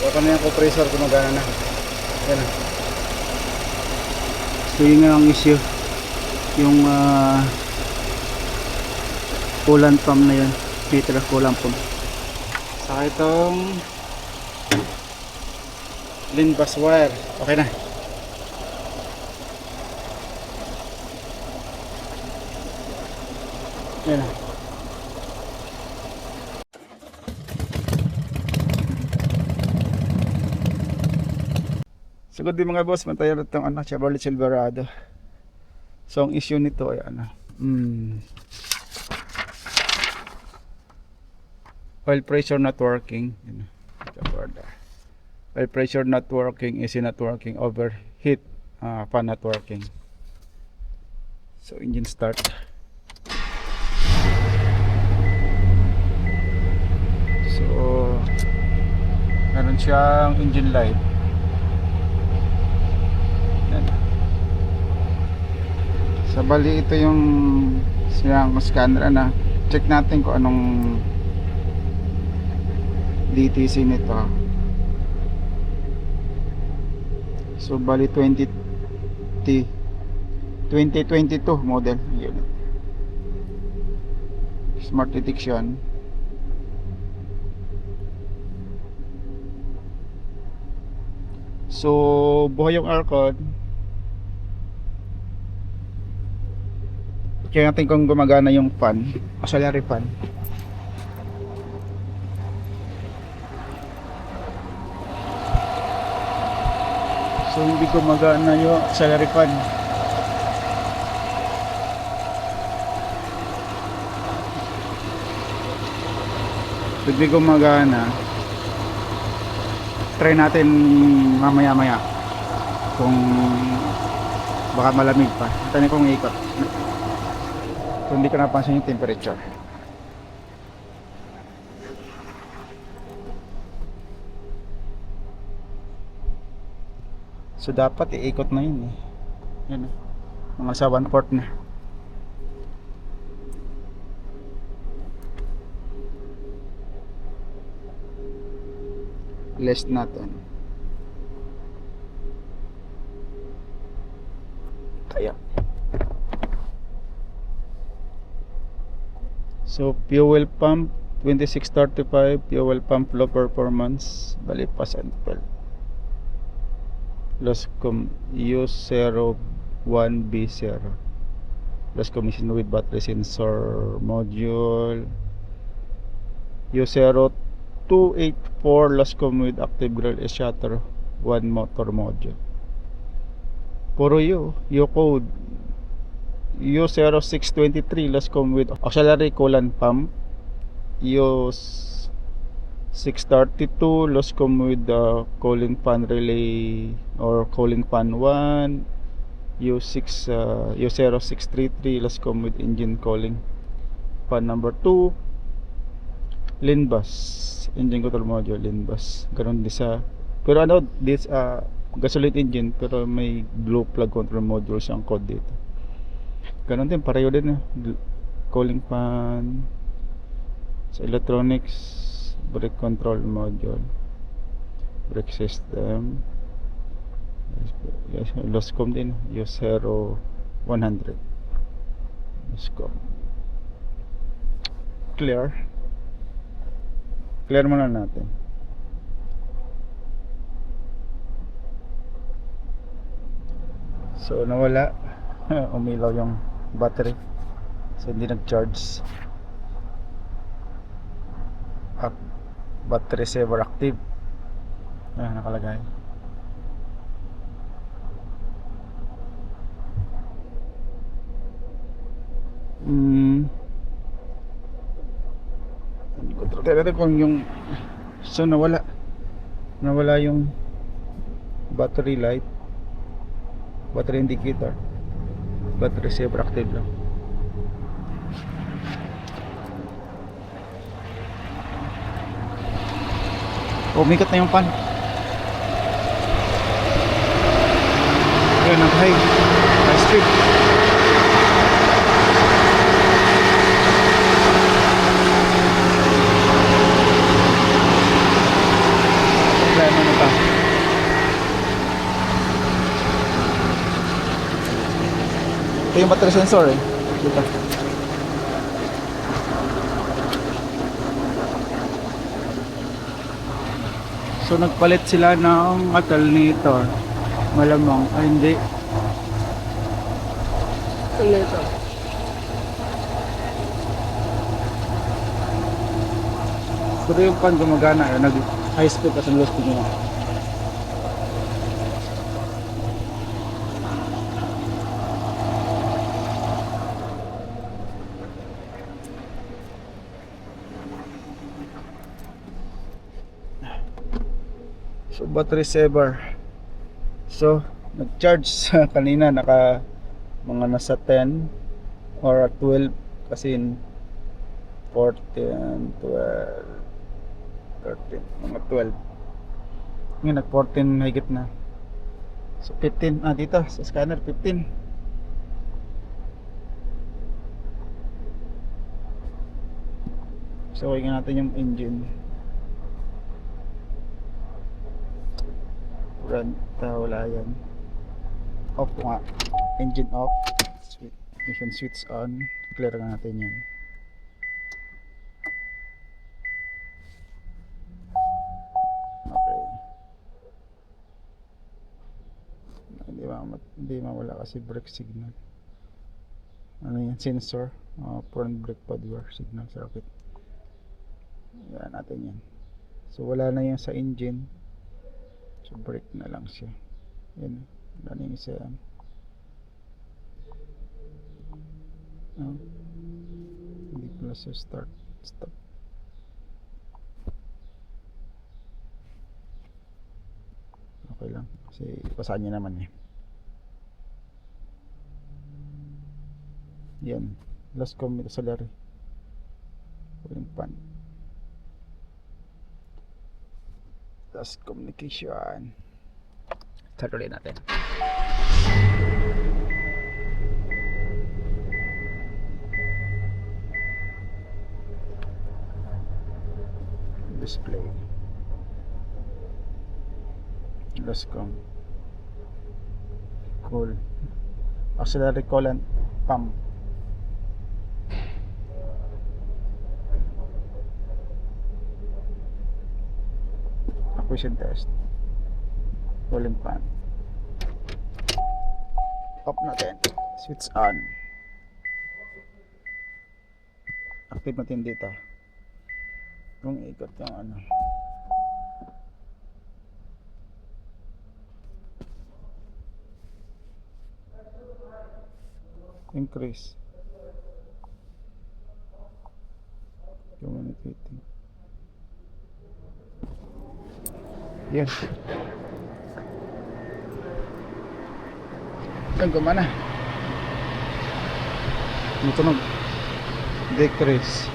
Baka na yung compressor gumagana na. Yan na. So yun nga ang issue. Yung coolant pump na yun. Meter coolant pump. Saka itong LIN bus wire. Okay na. Yan na. So good day mga boss, mantayan na itong Chevrolet Silverado. So ang issue nito ay oil pressure not working. Oil pressure not working, AC not working, overheat, fan not working. So engine start. So meron siyang engine light. So bali ito yung siyang scanner na. Check natin kung anong DTC nito. So bali 2022 model unit. Smart detection. So buhay yung aircon. Kaya natin kung gumagana yung fan, auxiliary fan. So hindi gumagana yung auxiliary fan. So hindi gumagana. Try natin mamaya-maya kung baka malamig pa. Ito na kung ikot. So hindi ko napansin yung temperature. So dapat iikot na yun eh. Yan eh. Mga sa 1/4 na. Less natin. Kaya. So fuel pump 2635, fuel pump low performance, bali pass and fail. Loscom U01B0. Lost commission with battery sensor module. U0284 Loscom with active grill shutter 1 motor module. Puro U code. U0623 Loscom with auxiliary coolant pump. U632 Loscom with the cooling fan relay or cooling fan 1. U0633 Loscom with engine cooling fan number 2. LIN bus engine control module, LIN bus. Ganon din sa, pero ano, this gasoline engine pero may glow plug control module siyang code dito. Ganon din, pareho din cooling fan. Sa electronics, brake control module, brake system. Yes, Loscom din, U0100 Loscom. Clear muna natin. So nawala. Umilaw yung battery, so hindi nag-charge. Battery saver active. Nakalagay. Control natin kung yung, so nawala yung battery light, battery indicator, battery saver active lang. Umikot na yung fan. Ayan, high speed. Problema. Ito yung battery sensor eh. Dito. So nagpalit sila ng alternator. Malamang, ay hindi. Alternator. Pero yung pan gumagana, nag high speed kasi low speed nyo. So battery saver. So nag-charge sa kanina naka mga nasa 10 or 12 kasi 14, 12, 13, mga 12. Ngayon nag 14 higit na. So 15 dito sa scanner 15. So tingnan natin yung engine. Wala yan. Off nga. Engine off. Ignition switch on. Clear na natin yan. Okay. Hindi mawala kasi brake signal. Ano yan? Sensor. Front brake paddler signal circuit. Yan natin yan. So wala na yan sa engine. So brake na lang siya. Yan. Wala na yung isa yan. Hindi pala siya start. Stop. Okay lang. Kasi ipasaan niya naman eh. Yan. Last comment sa lari. Walang pan. Last communication. Start ulit natin. Display. Last com. Call. Auxiliary call and pump. Acquisition test. Cooling pan. Off natin. Switch on. Active natin dito. Kung ikot yung ano. Increase. Communicating. Yan. Yan gumana. Tunog. Decrease.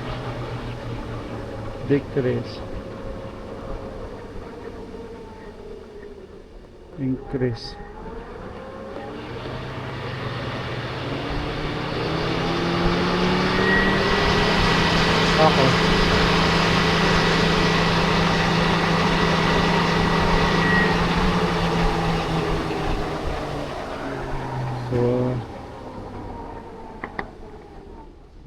Decrease. Increase. Okay. So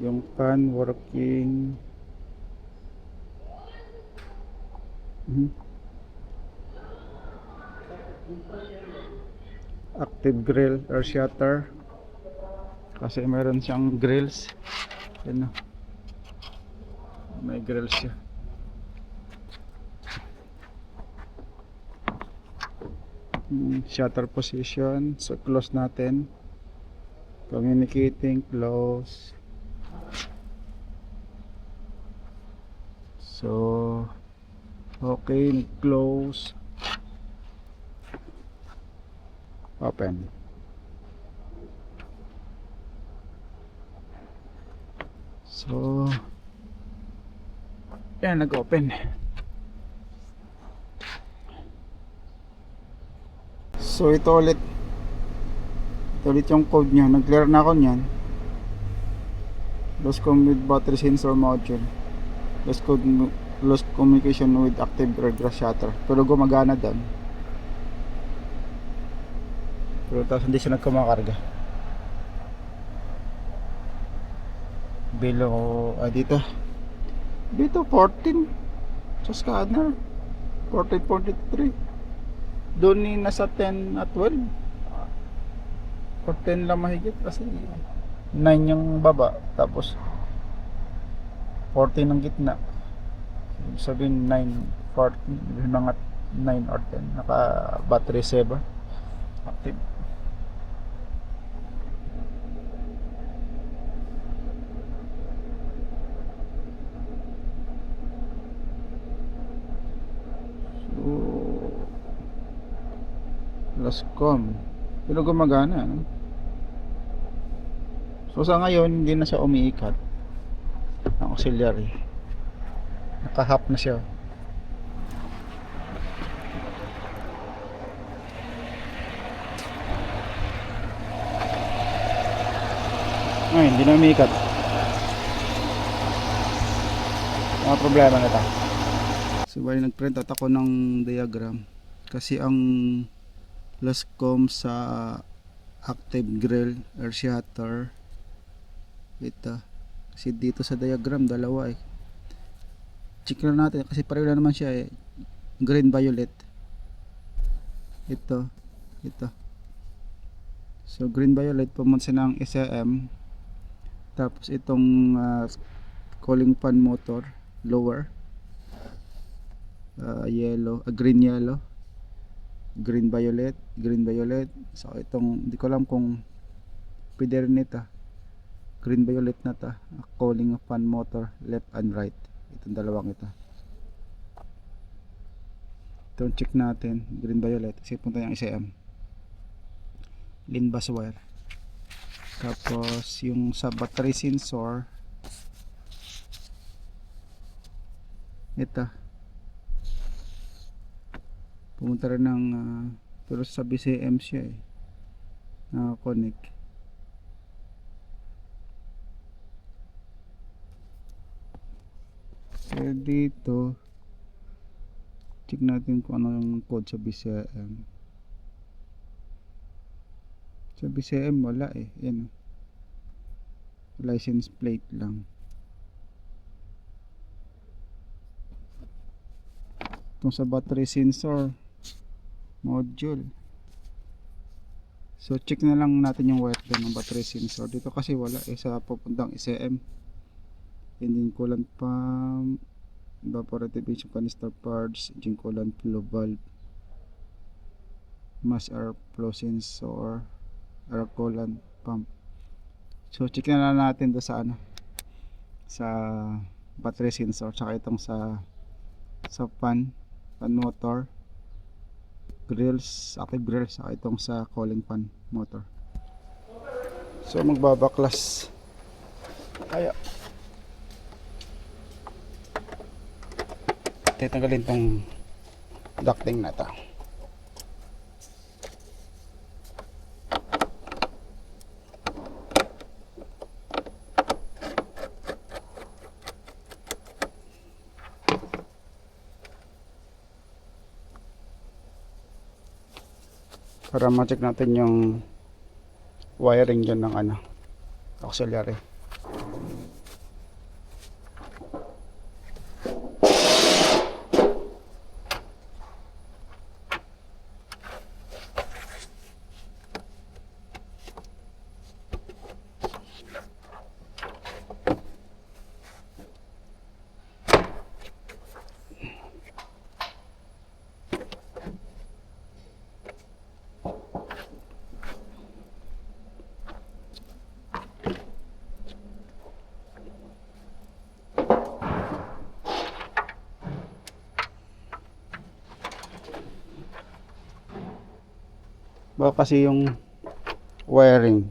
yung fan working. Active grill or shutter kasi meron siyang grills. Yan o. May grills siya. Shutter position. So close natin. Communicating, close. So okay, close. Open. So yan, nag-open. So ito ulit yung code nya. Nag-clear na ako nyan. Lost with battery sensor module. Lost communication with active regress shutter. Pero gumagana doon. Pero tapos hindi siya nagkumakarga. below dito 14 sa scanner 14.3. doon ni nasa 10 at 12 or 10 lang mahigit kasi 9 yung baba tapos 14 ang gitna. Ibig sabihin 9, 14, mga 9 or 10 naka battery saver active. So Lascom pero gumagana no? So sa ngayon hindi na siya umiikat ang auxiliary, naka-half na siya. Ay, hindi na umiikat. Mga problema na ito. So bali nag-print out ako ng diagram kasi ang Lascom sa active grill air shutter ito. Kasi dito sa diagram dalawa eh. Check na natin kasi pareho na naman siya eh. Green violet. Ito. So green violet pumunta ng SAM. Tapos itong cooling fan motor lower. Yellow, green yellow. Green violet. So itong hindi ko alam kung pwede rin ito. Green violet na ta, cooling fan motor left and right. Itong dalawang ito. Itong check natin, green violet kasi punta yung SAM. LIN bus wire. Tapos yung sa battery sensor ito. Pumunta rin ng pero sa BCM siya eh. Connect. So dito check natin kung ano yung code sa BCM. Sa BCM wala eh. Yan. License plate lang. Itong sa battery sensor module. So check na lang natin yung wire doon ng battery sensor. Dito kasi wala eh sa papuntang SAM. Engine coolant pump, evaporative engine canister parts, engine coolant flow valve, mass air flow sensor, air coolant pump. So check na lang natin do sa ano, sa battery sensor, tsaka itong sa fan motor, grills, active grills, tsaka itong sa cooling fan motor. So magbabaklas kaya titanggalin tong ducting na ito. Para ma-check natin yung wiring dyan ng ano, auxiliary. Baka kasi yung wiring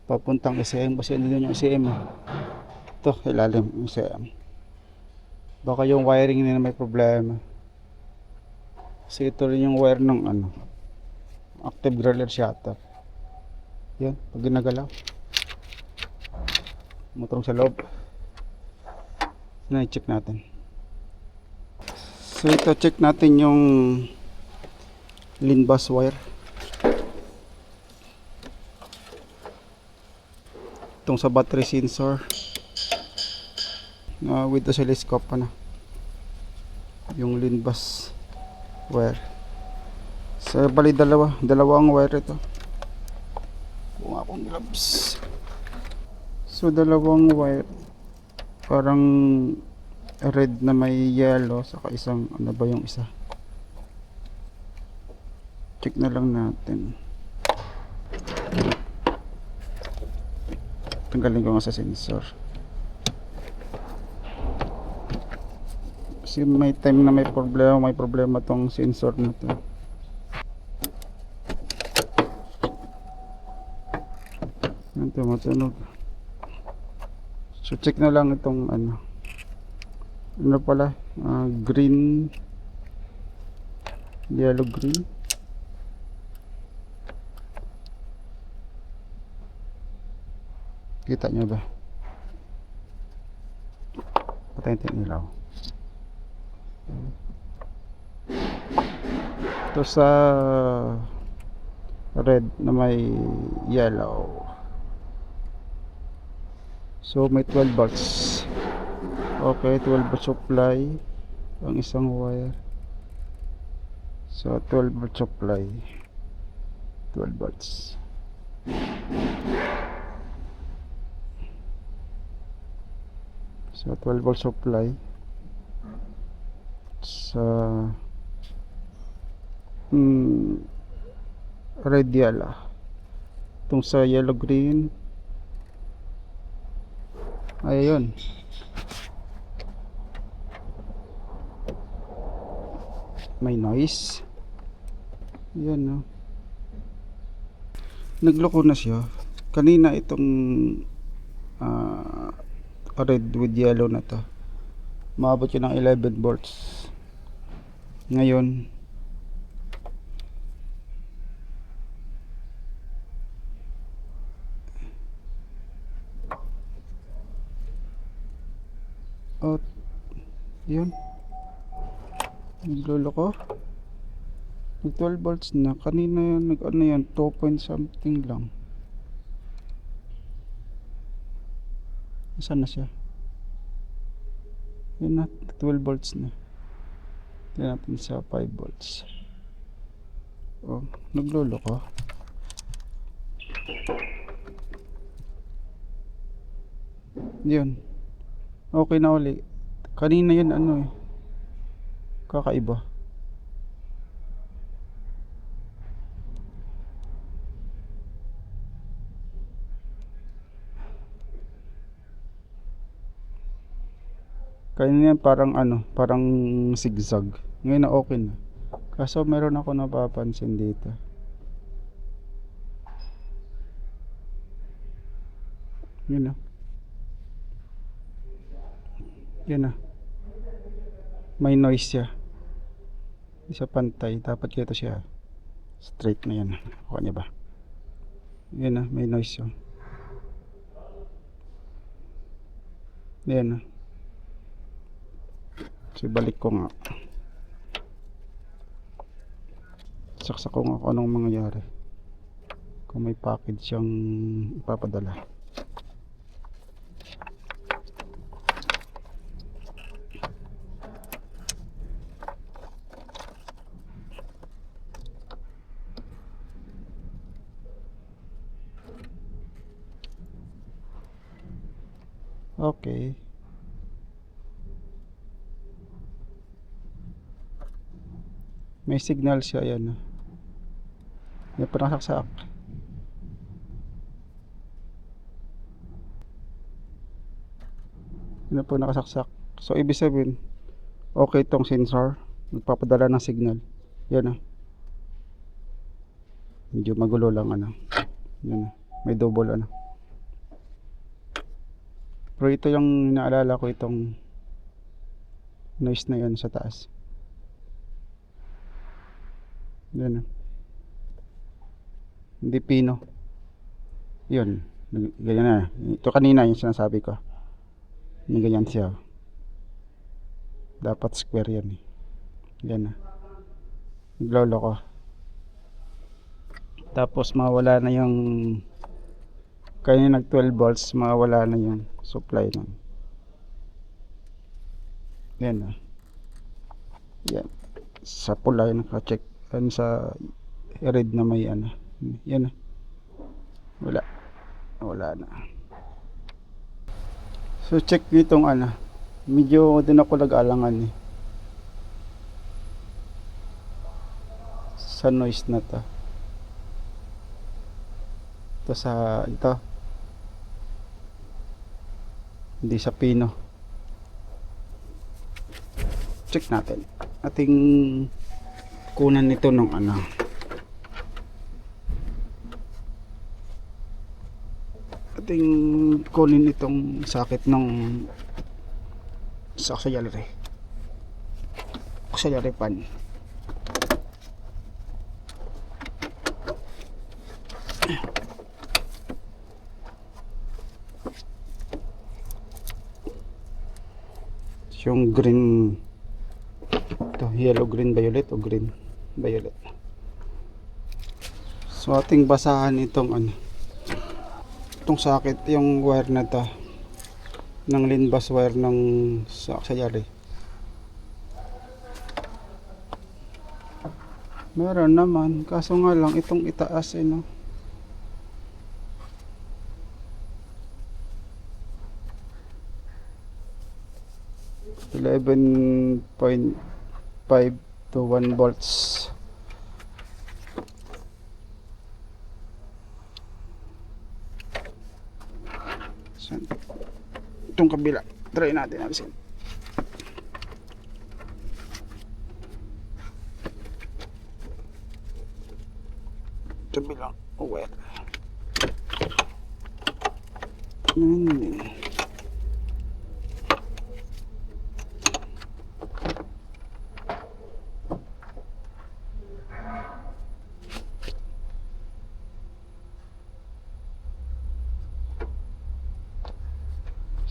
papuntang SM kasi ano yung SM eh. Ito ilalim yung SM. Baka yung wiring nila may problema kasi ito rin yung wire ng ano, active griller shutter. Yan, pag ginagalaw mutong sa loob na i-check natin. So ito check natin yung LIN bus wire. Itong sa battery sensor with oscilloscope yung LIN bus wire. So bali dalawang wire ito. Kung akong gloves. So dalawang wire, parang red na may yellow, saka isang ano ba yung isa, check na lang natin. Tanggalin ko nga sa sensor kasi may time na may problema tong sensor na to. Ito matunog. So check na lang itong ano pala, green, yellow green. Kita nyo ba? Patayin natin ilaw. Ito sa red na may yellow. So may 12 volts. Okay, 12 volt supply ang isang wire. So 12 volt supply, 12 volts. So 12 volt supply sa red yellow. Itong sa yellow green, ayun, may noise. Yan, no? Nagloko na siya kanina itong red with yellow na to. Maabot yun ng 11 volts. Ngayon yun, nagloloko. Nag 12 volts na. Kanina yun, nag ano yan, 2 point something lang. Saan na siya? Yun na, 12 volts na. Tignan natin sa 5 volts. Oh, nagloloko. Yun, okay na uli. Kanina yun ano eh, kakaiba. Kanina yan parang ano, parang zigzag. Ngayon na okay na. Kaso meron ako napapansin dito. Yun na. Yun na. May noise siya. Isa pantay. Dapat kito siya straight na yan. Kuha niya ba? Yun na. May noise siya. Yan na. So balik ko nga. Saksak ko nga kung anong mangyayari. Kung may package siyang ipapadala. Okay. May signal siya, yan. Yan pa nakasaksak. Yan po nakasaksak. So ibig sabihin, okay tong sensor, magpapadala ng signal. Yan. Medyo magulo lang ano. Yan. May double ano. Pero ito yung naalala ko, itong noise na yan sa taas. Yan. Hindi pino. Yun. Ganyan na. Ito kanina yung sinasabi ko. Yung ganyan siya. Dapat square yan. Yan na. Naglolo ko. Tapos mawala na yung kanina nag 12 volts, mawala na yung supply nun. Yan na. Yan. Sa pula yung naka-check. Yan sa red na may ano. Yan na. Wala. Wala na. So check nyo itong ano. Medyo din ako nag-alangan eh. Sa noise na to. Ito sa ito. Hindi sa pino. Check natin. Ating kunan nito ng ano. Ating kunin itong sakit ng sa auxiliary. Auxiliary pan. Yung green ito, yellow, green, violet o green, violet. So ating basahan itong ano, itong socket, yung wire na to ng LIN bus wire ng sa auxiliary. Meron naman, kaso nga lang itong itaas eh no. .5 to 1 volts. So, itong kabila, try natin alisin. Kabilang wire.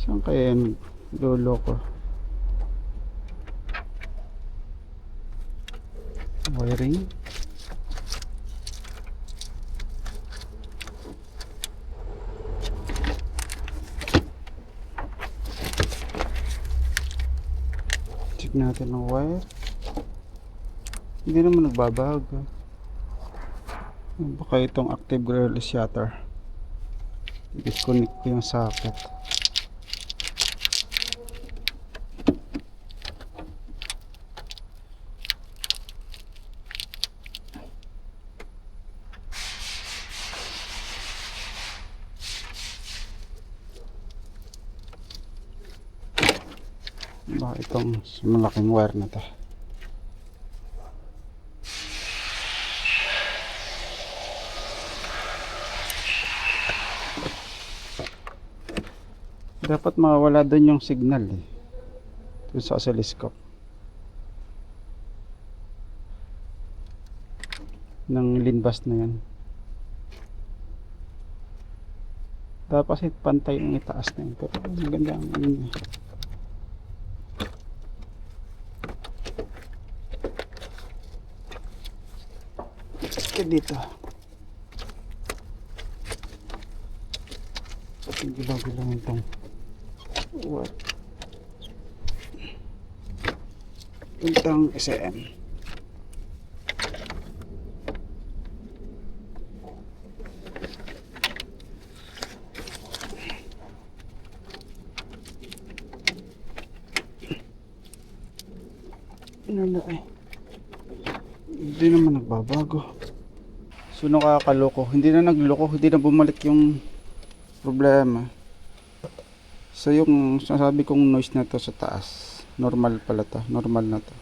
Saan kaya yung lolo ko? Wiring? Check natin ang wire. Hindi naman nagbabago. Baka itong active wireless shutter. Disconnect ko yung socket. Baka itong malaking wire na to. Dapat mawala doon yung signal eh. Doon sa oscilloscope ng LIN bus na yan. Dapat pantay yung itaas na yun. Pero maganda ang yun. Dito gilaw-gilaw itong what itong SM ano eh, hindi naman nagbabago. So nakakaloko, hindi na nagloko, hindi na bumalik yung problema. So yung sasabi kong noise na to sa taas, normal pala to, normal na to.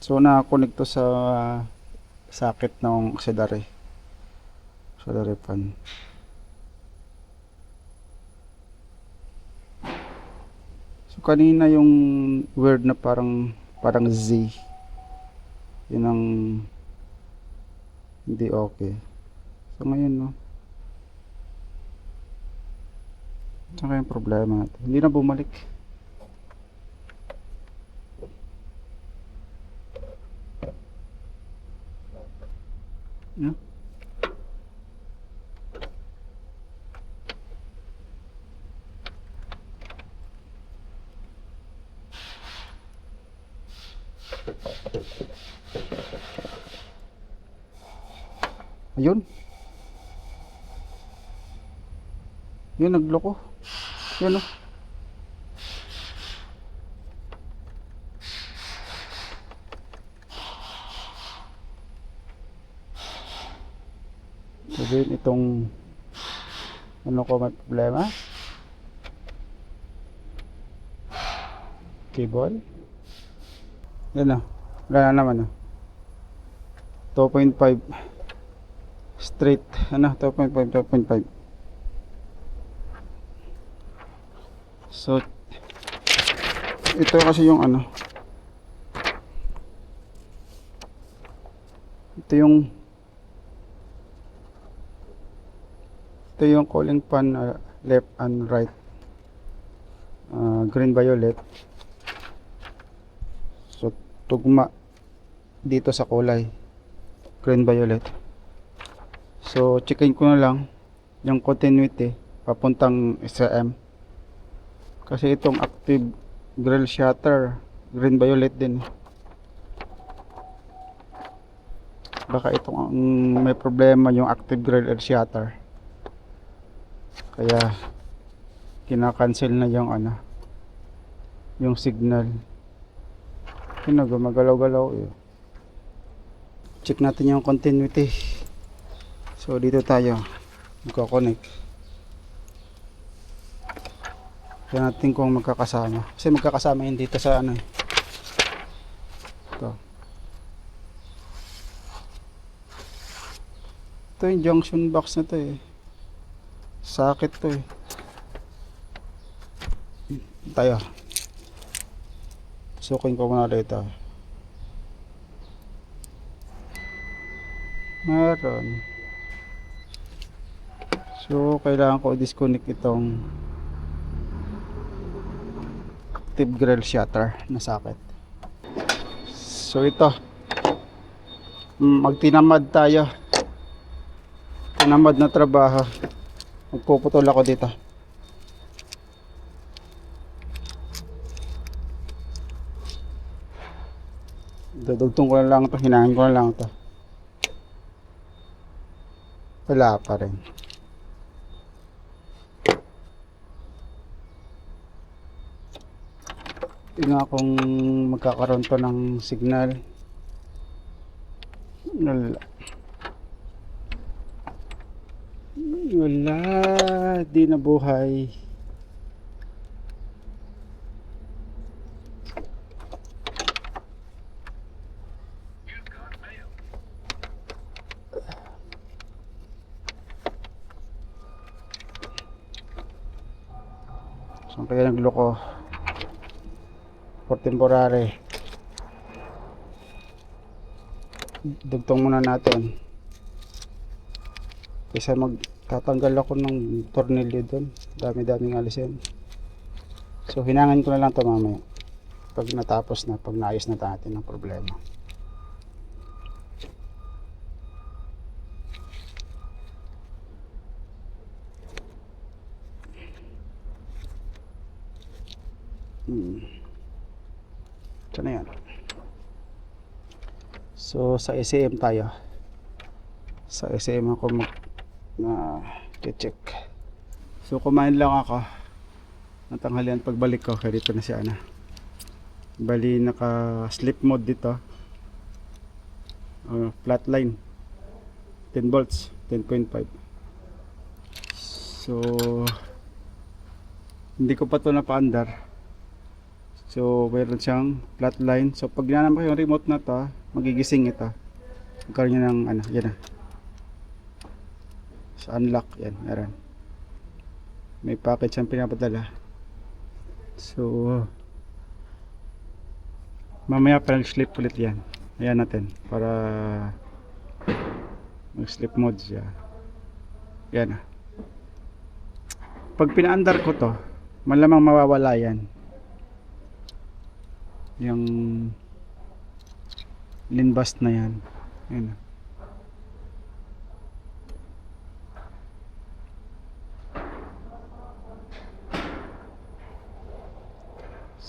So nakakonect to sa socket ng auxiliary fan. So kanina yung word na parang Z, yun ang hindi okay. So ngayon no, saka yung problema natin, hindi na bumalik. No? Ayun. Yun, nagloko. Yun, oh. Sabihin itong ano ko may problema. Cable. Yan, oh. Wala na naman, oh. 2.5 straight. Ano? 2.5, 2.5. So, ito kasi yung ano. Ito yung calling pan, left and right. Green violet. So, tugma dito sa kulay green violet. So, checkin ko na lang yung continuity papuntang SM. Kasi itong active grill shutter green violet din. Baka itong may problema yung active grill shutter. Kaya kinakancel na yung ano, yung signal. Gumagalaw-galaw eh. Check natin yung continuity. So dito tayo magko-connect. Tignan natin kung magkakasama. Kasi magkakasama yun dito sa ano. Ito yung junction box na to eh. Sakit to eh. Tayo. Sukin ko muna dito. Meron. So kailangan ko disconnect itong active grill shutter na socket. So ito. Magtinamad tayo. Tinamad na trabaho. Magpuputol ako dito. Dudugtong ko na lang ito. Hinangin ko na lang ito. Wala pa rin. Tingnan kung magkakaroon to ng signal. Wala, di nabuhay. So kaya nagloko for temporary. Dugtong muna natin. Kaysa magtatanggal ako ng tornilyo doon. Dami-daming alisin. So hinangin ko na lang ito mamaya. Pag natapos na, pag naayos na natin ang problema. Saan na yan? So sa SM tayo. Sa SM ako check. So kumain lang ako ng tanghalian. Pagbalik ko kaya dito na siya na. Bali naka sleep mode dito. Flat line 10 volts 10.5. So hindi ko pa ito napaandar. So mayroon siyang flat line. So pag ginanam ko yung remote na to, magigising ito. Magkaroon niya ng ano, yan na. So unlock, yan, meron. May package siyang pinapadala. So mamaya pa nag-sleep ulit yan. Ayan natin para mag-sleep mode siya. Yan na. Pag pinaandar ko to, malamang mawawala yan. Yung linbust na yan. Ayan.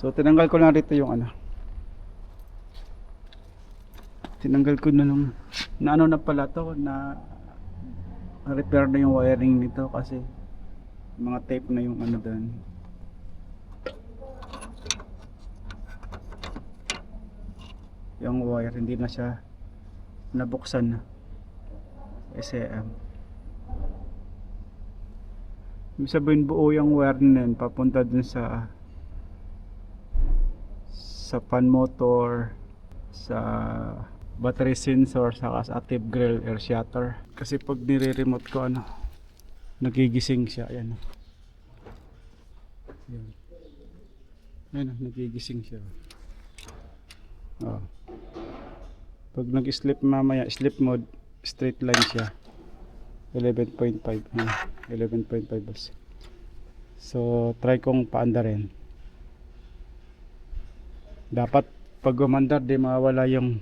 So tinanggal ko na rito yung ano. Tinanggal ko na nung na ano na pala to na repair na yung wiring nito kasi mga tape na yung ano doon. Yung wire hindi na siya nabuksan na. SM. Ibig sabihin buo yung wire na yun papunta dun sa fan motor, sa battery sensor, saka sa active grill air shutter. Kasi pag nire-remote ko ano, nagigising siya. Ayan. Ayan. Ayan, nagigising siya. Oh. Pag nag-sleep mamaya, sleep mode, straight line siya. 11.5. 11.5 volts. So, try kong paanda rin. Dapat pag umandar, di mawala yung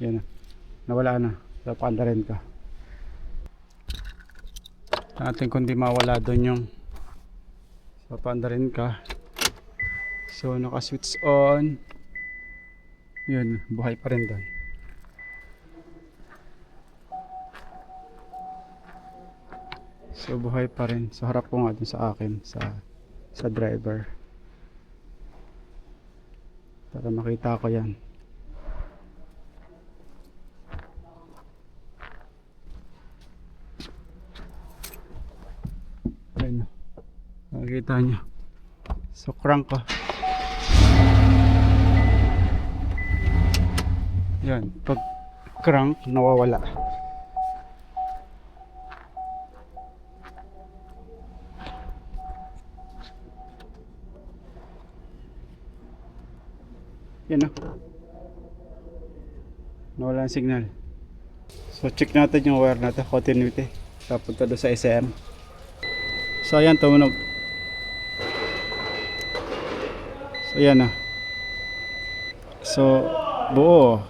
yan na. Nawala na. So, paanda rin ka. Natin kung di mawala doon yung so, paanda rin ka. So, naka-switch on. Yun, buhay pa rin doon. So buhay pa rin. So harap ko nga dun sa akin sa driver. Para makita ko yan. Ayan. Makikita nyo. So crank ko. Yan. Pag crank, nawawala. Yan o. Nawala ang signal. So check natin yung wire natin. Continuity. Papunta doon sa SM. So ayan, tumunog. So ayan na. So buo.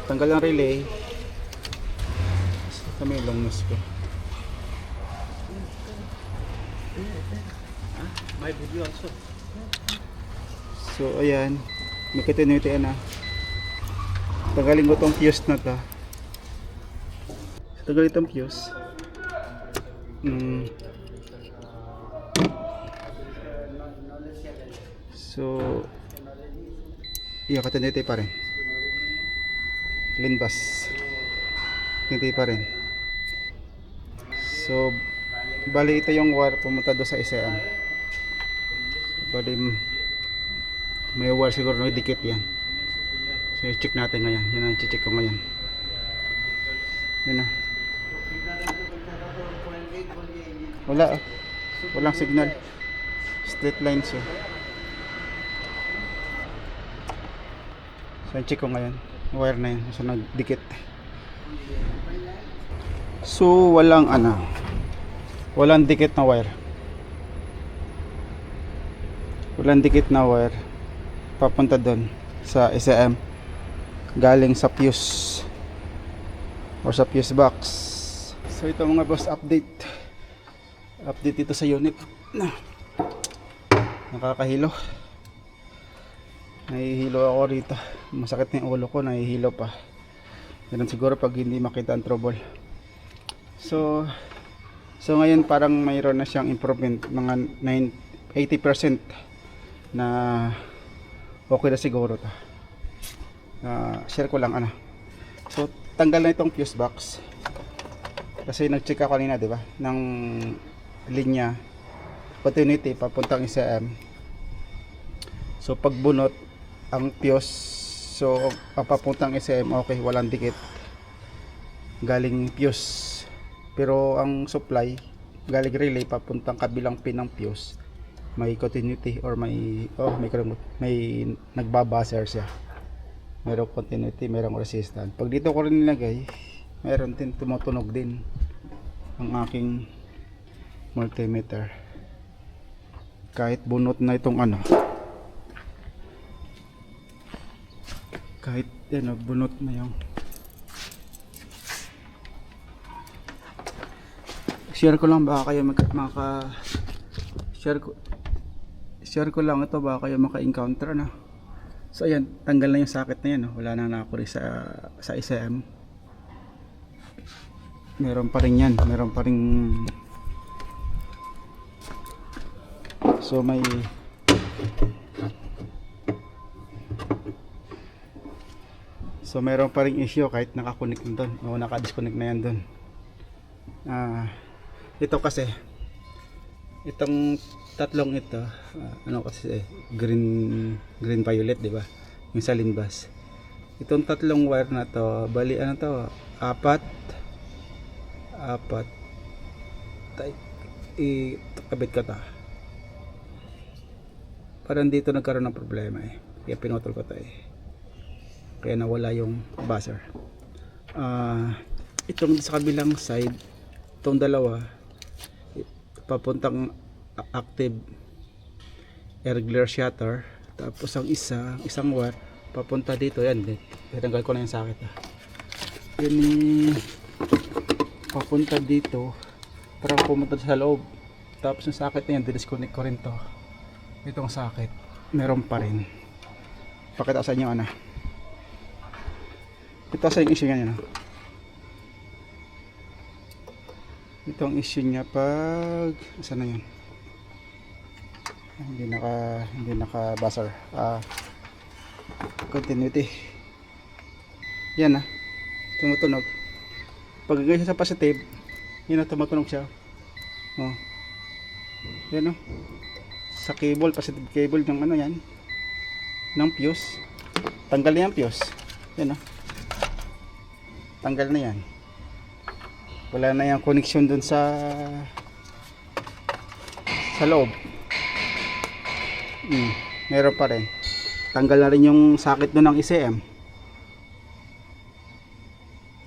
Tanggal ang relay. So kami long nose ko. May video also. So ayan, may continuity na. Tagalin ko tong fuse na to. Tagalin itong fuse. So iya, continuity pa rin. Clean bus. Continuity pa rin. So bali ito yung wire pumunta doon sa SM. Bali may wire siguro na dikit yan. So i-check natin ngayon. Yan ang i-check ko ngayon. Yan na. Wala. Walang signal. Straight line siya. So i-check ko ngayon. Wire na yan. So nagdikit. So walang ano. Walang dikit na wire. Walang dikit na wire papunta doon sa SM galing sa fuse or sa fuse box. So ito mga boss, update dito sa unit. Nakakahilo, nahihilo ako rito, masakit na yung ulo ko, nahihilo pa. Ganun siguro pag hindi makita ang trouble. So ngayon parang mayroon na siyang improvement, mga 80% na okay na siguro to. Share ko lang ano. So tanggal na itong fuse box. Kasi nag-check ako kanina, 'di ba? Ng linya continuity papuntang SM. So pag bunot ang fuse, so papuntang SM, okay, walang dikit. Galing fuse. Pero ang supply galing relay papuntang kabilang pin ng fuse, may continuity or may nagbabuzzer siya. Merong continuity, merong resistance. Pag dito ko rin nilagay, meron din tumutunog din ang aking multimeter. Kahit bunot na itong ano. Kahit yan, bunot na yung share ko lang, baka kayo share share ko lang ito, baka kayo maka-encounter na. So ayan, tanggal na yung socket na yan, no? Wala nang nakakuri sa ICM. Meron pa rin yan, meron pa rin. So may meron pa ring issue kahit nakakunik na doon o nakadisconnect na yan doon. Ito kasi itong tatlong ito, ano kasi green violet, di ba? Yung sa LIN-bus. Itong tatlong wire na to, bali ano to, apat ikabit ko to. Parang dito nagkaroon ng problema eh. Kaya pinutol ko to eh. Kaya nawala yung buzzer. Itong sa kabilang side, itong dalawa papuntang active air glare shutter, tapos ang isang wire papunta dito. Yan, tinanggal ko na yung socket. Yan papunta dito para pumunta sa loob. Tapos yung socket na yan, disconnect ko rin to. Itong socket meron pa rin. Pakita ko sa inyo ano. Ito sa yung issue niya, no? Itong issue niya pag saan na yun? Hindi naka buzzer. Continuity. Yan tumutunog. Pag gagawin siya sa positive, yun na, tumutunog siya. Yan sa cable, positive cable ng ano yan, ng fuse. Tanggal na yung fuse. Yan tanggal na yan. Wala na yung connection dun sa loob. Meron pa rin. Tanggal na rin yung socket dun ng ICM.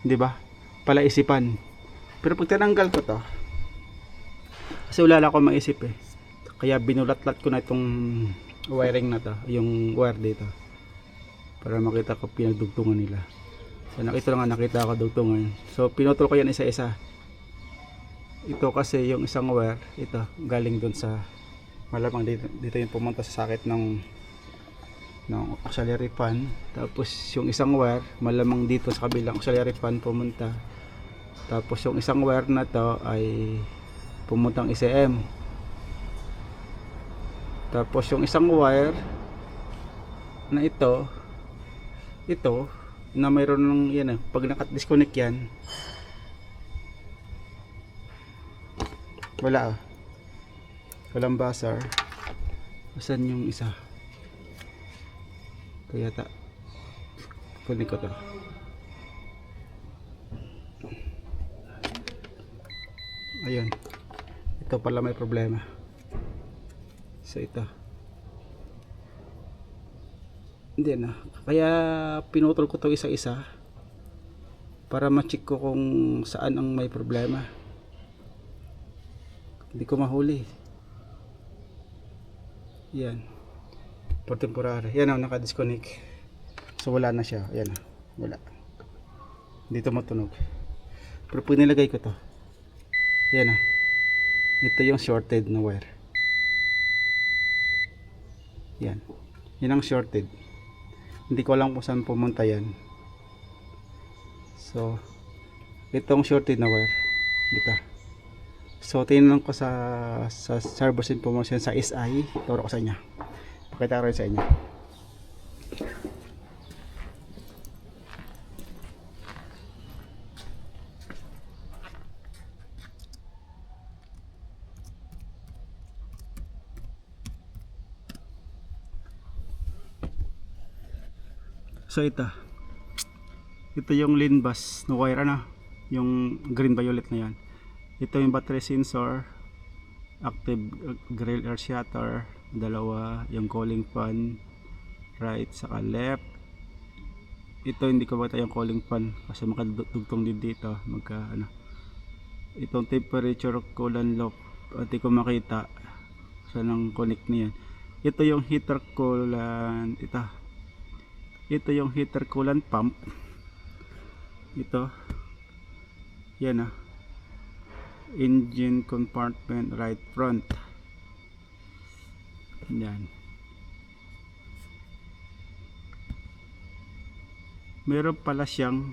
Di ba? Pala isipan. Pero pag tinanggal ko to, kasi wala lang ako maisip eh. Kaya binulat-lat ko na itong wiring na to, yung wire dito, para makita ko pinagdugtungan nila. So nakita ko dugtungan. So pinutol ko yan isa-isa. Ito kasi yung isang wire, ito galing dun sa, malamang dito yung pumunta sa socket ng auxiliary fan. Tapos yung isang wire malamang dito sa kabilang auxiliary fan pumunta. Tapos yung isang wire na to ay pumuntang ICM. Tapos yung isang wire na ito na mayroon ng yan pag naka-disconnect yan, walang buzzer. Saan yung isa? Kaya kunin ko to. Ayun, ito pala may problema. So ito hindi kaya pinutol ko to isa-isa para ma-check ko kung saan ang may problema. Hindi ko mahuli. Yan, for temporary. Yan naka-disconnect. So wala na siya. Yan wala. Dito matunog. Pero pag nilagay ko to, yan ito yung shorted na wire. Yan ang shorted. Hindi ko alam kung saan pumunta yan. So itong shorted na wire dito. So tinanong ko sa service information sa SI, turo ko sa inyo. Pakita ko rin sa inyo. So ito yung LIN-bus na wire yung green violet na yan. Ito yung battery sensor, active grill air shutter, dalawa, yung cooling fan right saka left. Ito hindi ko makita yung cooling fan kasi makadugtong din dito, itong temperature coolant lock hindi ko makita saan ang connect niyan. Ito yung heater coolant, ito yung heater coolant pump. Ito yan engine compartment right front. Yan. Meron pala siyang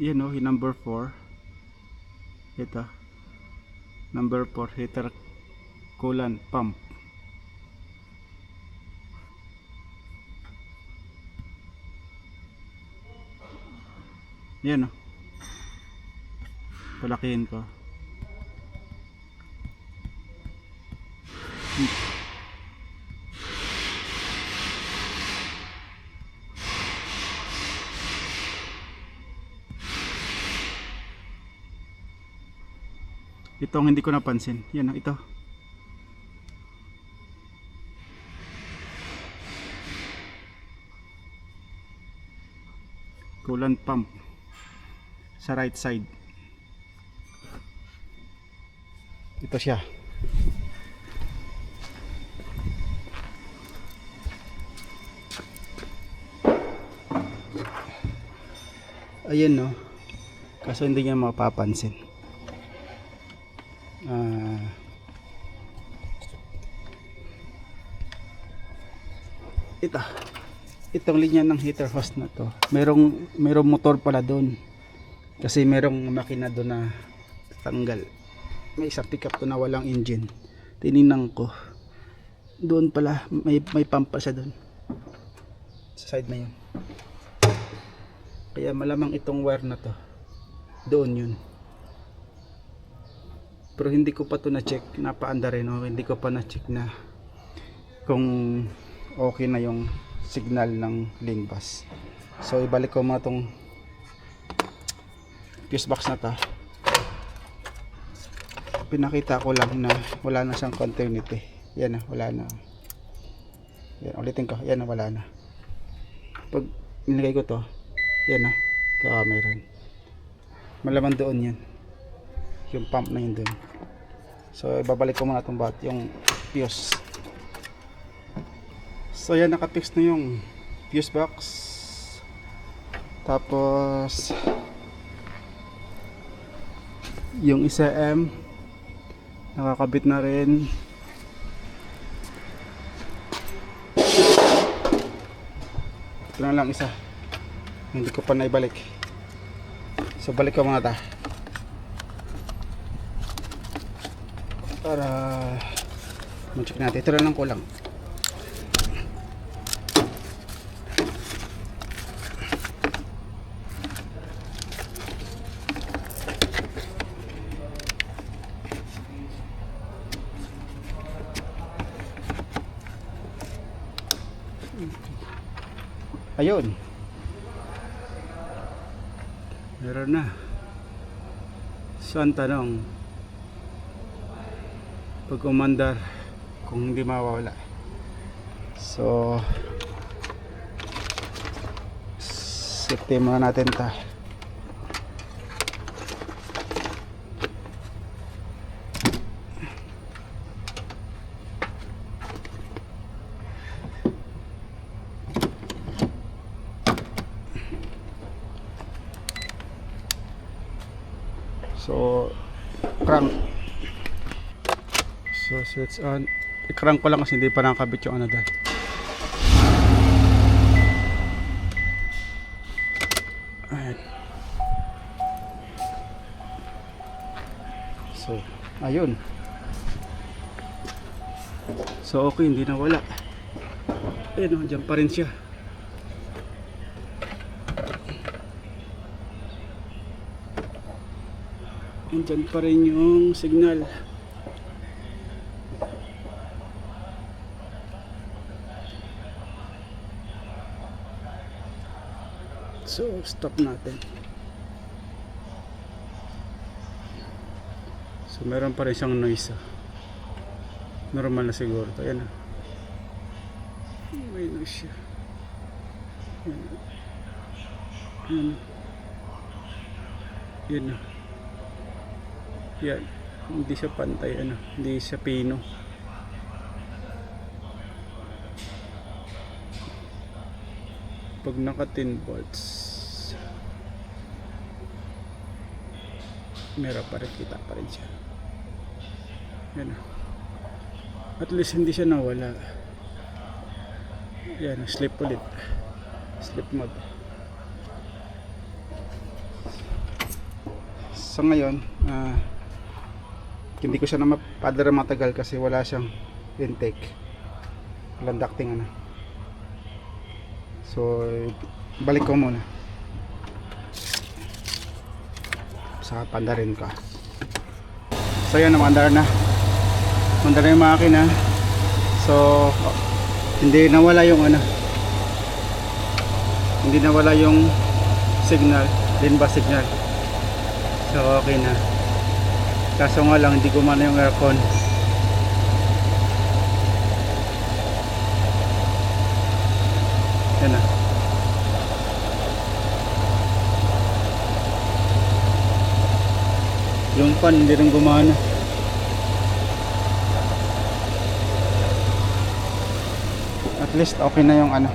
yan o, yung number 4. Ito. Number 4 heater coolant pump. Yan o. Palakihin ko. Ito ang hindi ko napansin. Yan o, ito. Coolant pump sa right side. Ito siya. Ayan no. Kaso hindi niya mapapansin. Itong linya ng heater hose na to, merong motor pala doon. Kasi merong makina doon na tanggal. May isang pickup to na walang engine. Tiningnan ko. Doon pala may pump pa siya doon. Sa side na yun. Kaya malamang itong wire na to doon yun. Pero hindi ko pa to na check, napaanda rin, no? Hindi ko pa na check na kung okay na yung signal ng LIN bus. So ibalik ko mga tong fuse box na to. Pinakita ko lang na wala na siyang continuity. Yan na, wala na. Yan, ulitin ko. Yan na, wala na. Pag nilagay ko to, yan na, meron. Malaman doon yan. Yung pump na yun doon. So ibabalik ko muna itong yung fuse. So yan, nakapix na yung fuse box. Tapos yung isa M nakakabit na rin. Ito na lang isa, hindi ko pa naibalik. So balik ko mga ta para ma-check natin. Ito na lang kulang. Ayun, meron na. So ang tanong, pag umandar, kung hindi mawawala. So safety muna natin ta. So crank. So switch on. I-crank ko lang kasi hindi pa nakakabit yung ano dahil. Ayan. So ayun. So okay, hindi na wala. Ayun, dyan pa rin siya. Andyan pa rin yung signal. So stop natin. So meron pa rin siyang noise. Normal na siguro to. Ayan na. May noise siya. Ayan. Ayan na. Yan, hindi siya pantay, ano, hindi siya pino. Pag naka 10 volts, meron pa rin, kita pa rin siya. Yan. At least hindi siya nawala. Yan, sleep ulit. Sleep mode. So ngayon, hindi ko siya na mapadala matagal kasi wala siyang intake. Walang ducting ano. So balik ko muna. Sa pandarin ko. So yan, mandar na. Mandar na yung makina. So hindi nawala yung ano. Hindi nawala yung signal, LIN-bus signal. So okay na. Kaso nga lang hindi gumana yung aircon. Yan na. Yung fan hindi rin gumana. At least okay na yung ano.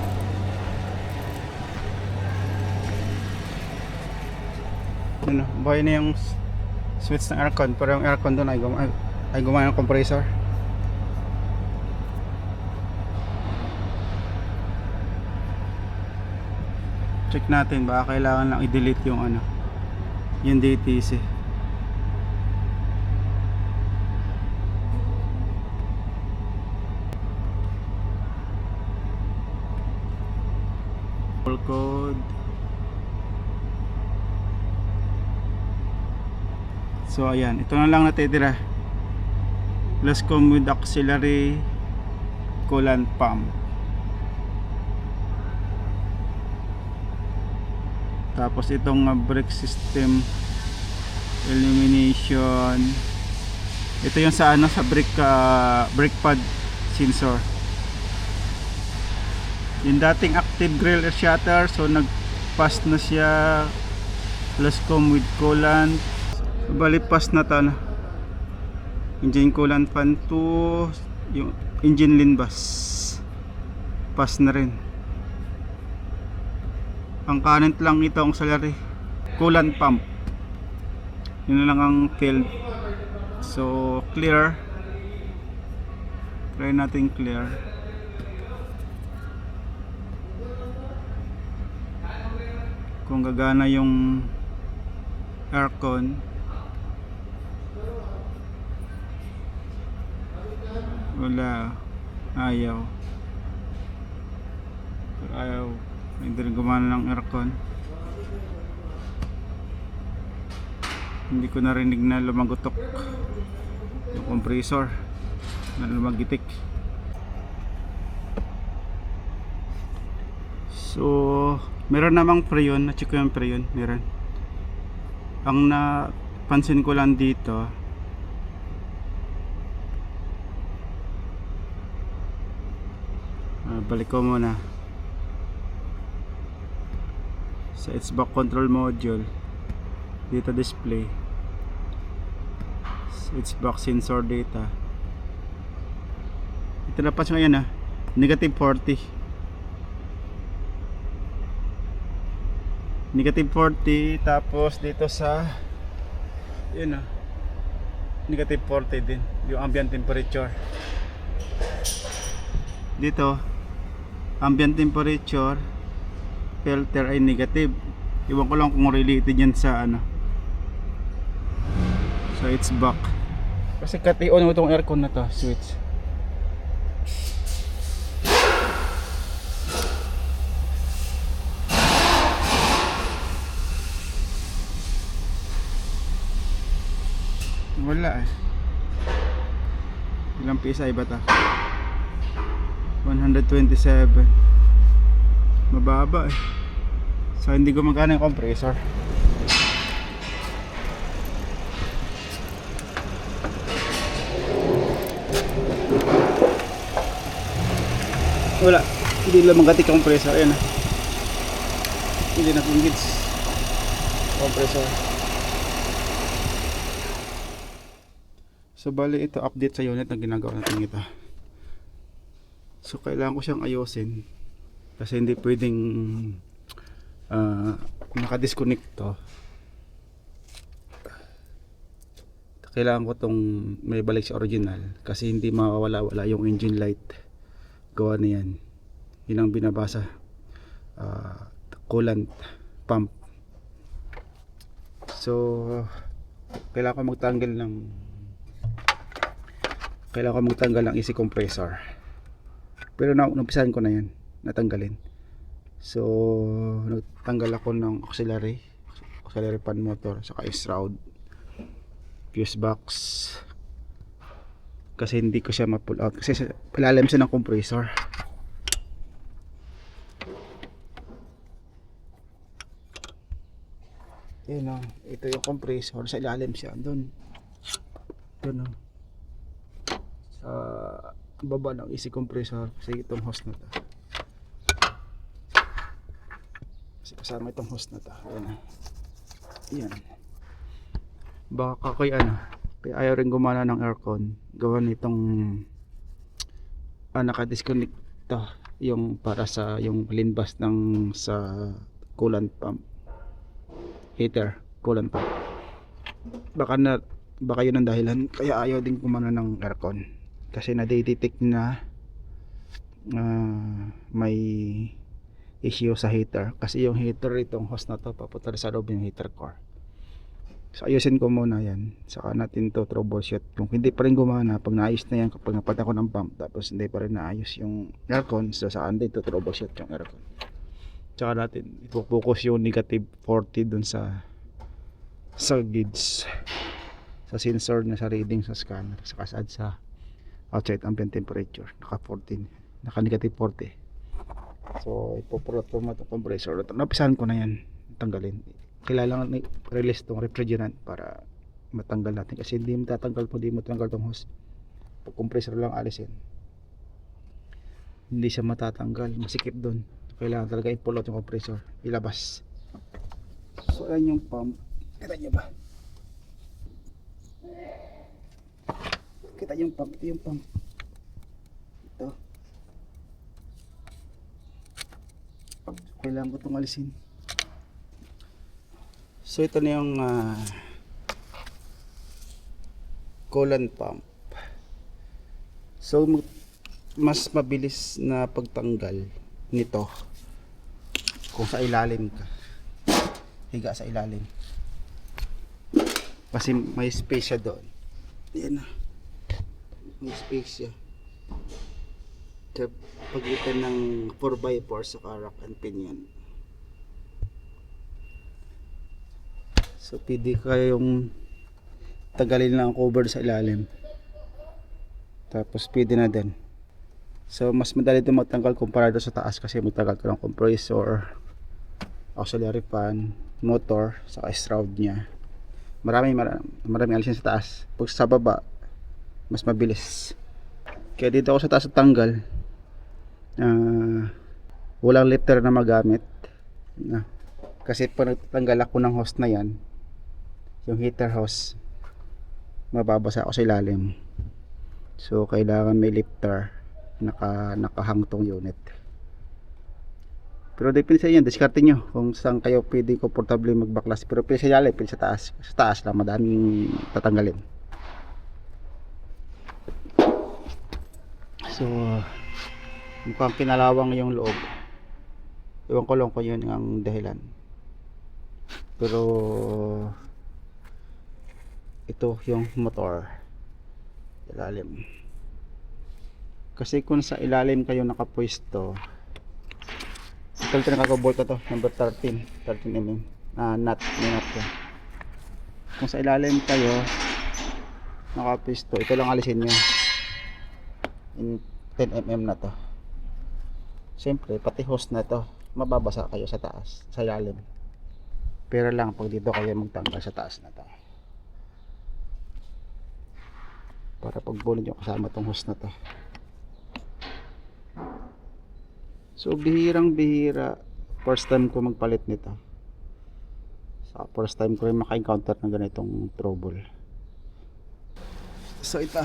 Ano, buhay na yung switch ng aircon, pero yung aircon doon ay gumana ng compressor. Check natin, baka kailangan lang i-delete yung ano, yung DTC. Full code. So ayan, ito na lang natitira. Lascom with auxiliary coolant pump. Tapos itong brake system illumination. Ito yung sa ano, sa brake pad sensor. Yung dating active grill air shutter, so nag-pass na siya. Lascom with coolant. Bali pass na to, ano? Engine coolant fan 2, yung engine LIN-bus pass na rin. Ang current lang ito ang auxiliary coolant pump, yun na lang ang field. So clear, try natin clear. Kung gagana yung aircon. Wala, ayaw. Hindi rin gumana ng aircon. Hindi ko narinig na lumagutok yung compressor na lumagitik. So meron namang preyon, na-check ko yung preyon, meron. Ang napansin ko lang dito, balik ko muna sa its back control module, data display, its back sensor data. Ito na pa siya ngayon, negative 40, negative 40. Tapos dito sa yun, negative 40 din yung ambient temperature. Dito ambient temperature filter ay negative. Iwan ko lang kung related yan sa ano. So it's back. Kasi kati-on mo itong aircon na to, switch. Wala eh. Ilang PSI ba ta? 127. Mababa eh. So hindi gumagana yung compressor. Wala, hindi lang magatik yung compressor. Ayan na, hindi na engage compressor. So bali ito update sa unit na ginagawa natin ito. So kailangan ko siyang ayusin kasi hindi pwedeng nakadisconnect to. kailangan ko tong may balik sa original kasi hindi mawawala-wala yung engine light. Gawa na yan. Yun ang binabasa. Coolant pump. So kailangan ko magtanggal ng AC compressor. Pero naumpisahan ko na yan, natanggalin. So nagtanggal ako ng auxiliary fan motor, saka shroud, fuse box, kasi hindi ko siya ma-pull out kasi ilalim siya ng compressor. Yan o, ito yung compressor, sa ilalim siya, doon o, sa baba ng AC compressor, kasi itong hose na to, kasi kasama itong hose na to. Yan. Baka kay kaya ayaw rin gumana ng aircon, gawa nitong naka-disconnect to, yung para sa yung linbas ng sa coolant pump, heater, coolant pump. Baka yun ang dahilan kaya ayaw din gumana ng aircon, kasi na-detect na may issue sa heater, kasi yung heater, itong hose na to papunta sa loob yung heater core. So ayusin ko muna yan, saka natin to troubleshoot. Kung hindi pa rin gumana, pag naayos na yan, kapag napat ako ng pump tapos hindi pa rin naayos yung aircon, so saan din to troubleshoot yung aircon. Tsaka natin ipo-focus yung negative 40 dun sa gauge, sa sensor na sa reading sa scanner, saka sa outside ambient temperature, naka negative 40. So ipopulot ko itong compressor. Napisahan ko na yan, tanggalin. Kailangan release tong refrigerant para matanggal natin, kasi hindi matatanggal po, hindi matanggal tong hose. Pag compressor lang alisin, hindi siya matatanggal, masikip doon. Kailangan talaga ipulot yung compressor, ilabas. So ayan yung pump, kita nyo ba? Kita yung pump, ito yung pump. Ito. Kailangan ko itong alisin. So ito na yung coolant pump. So mas mabilis na pagtanggal nito kung sa ilalim ka, higa sa ilalim, kasi may space siya doon. Yan na, may space siya sa pagitan ng 4x4 sa rack and pinion. So pwede kayong tagalin lang ang cover sa ilalim, tapos pwede na din. So mas madali ito magtanggal kumpara sa taas, kasi magtanggal ko ng compressor, auxiliary fan, motor, saka shroud nya. Maraming alisin sa taas. Pag sa baba mas mabilis. Kaya dito ako sa taas tanggal, walang lifter na magamit, kasi pag nagtanggal ako ng hose na yan, yung heater hose, mababasa ako sa ilalim. So kailangan may lifter, nakahang tong unit. Pero depende sa inyo, diskarte nyo kung saan kayo pwede komportable magbaklas. Pero pwede sa ilalim, pwede sa taas. Sa taas lang madaming tatanggalin. So mukhang kinalawang yung loob. Iwan ko lang kung yun ang dahilan. Pero ito yung motor, ilalim. Kasi kung sa ilalim kayo nakapwesto, ito na kakabolt to, number 13 mm nut, may nut yan. Kung sa ilalim kayo nakapwesto, ito lang alisin nyo, in 10 mm na to. Siyempre pati hose na to mababasa kayo sa taas, sa ilalim. Pero lang pag dito kayo magtanggal sa taas na to, para pagbulod nyo kasama tong hose na to. So bihirang bihira, first time ko magpalit nito. So first time ko rin maka-encounter ng ganitong trouble. So ito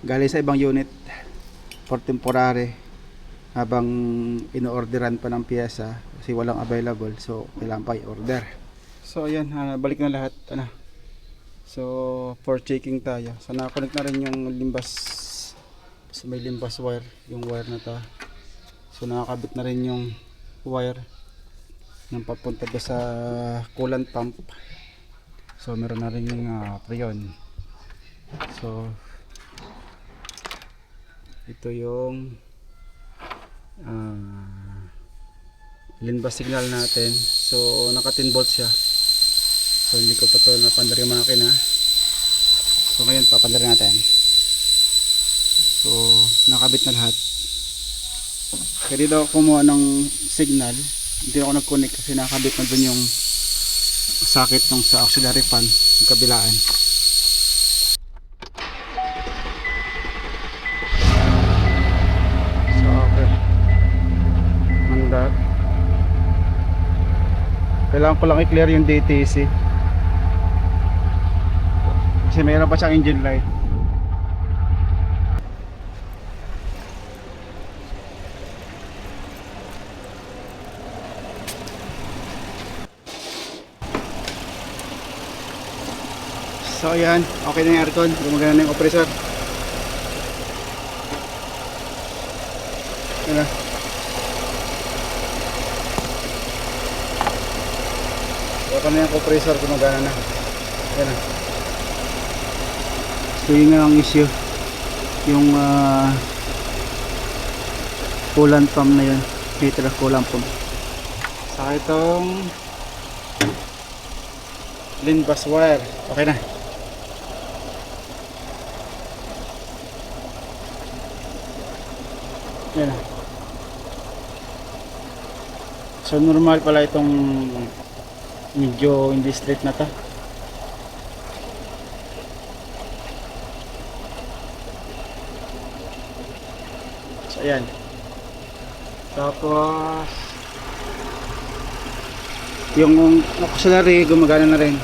galing sa ibang unit for temporary, habang ino-orderan pa ng piyesa kasi walang available, so kailangan pa i-order. So ayan, balik na lahat. So for checking tayo. So nakakonect na rin yung limbas. So may limbas wire, yung wire na to. So nakakabit na rin yung wire ng papunta doon sa coolant pump. So meron na rin yung preon. So ito yung limbas signal natin. So naka 10 volts siya. So hindi ko pa to napandar yung makina. So ngayon papandar natin. So nakabit na lahat. Kaya dito ako kumuha ng signal. Hindi ako nag-connect kasi nakabit na dun yung socket ng sa auxiliary fan yung kabilaan. So okay, mandat. Kailangan ko lang i-clear yung DTC kasi mayroon pa siyang engine light. So ayan, okay na yung aircon, gumagana na yung compressor. Ayan na. Okay na yung compressor, gumagana na. Ayan na. So yun nga ang issue, yung coolant pump na yun, heater coolant pump. Saka itong limbas wire, okay na. Yan. So normal pala itong medyo hindi straight na to. So ayan. Tapos yung auxiliary gumagana na rin.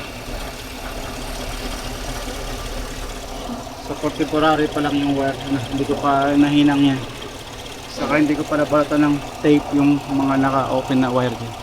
So for temporary pa lang yung wire, hindi ko pa nahinang yan. Saka hindi ko pa nabalatan ng tape yung mga naka-open na wire dyan.